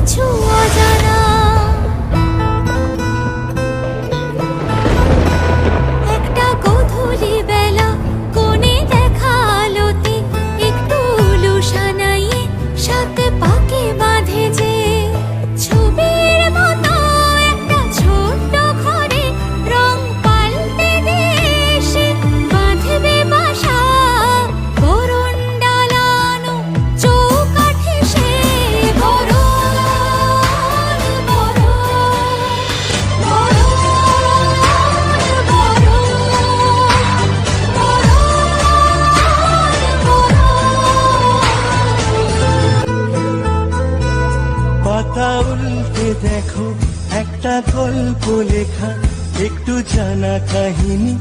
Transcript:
কিছু অজানা। একটা গোধূলি বেলা কোণে দেখা আলোতে একটু উলু সানাইয়ে সাথে পাকে বাঁধে যে ছবির মতো একটা ছোট্ট ঘরে রং পাল্টে দিয়ে এসে বাঁধবে বাসা বরণ ডালানো চৌকাঠে সে বরণ বরণ পাতা উল্টে দেখো একটা গল্প লেখা, একটু জানা কাহিনী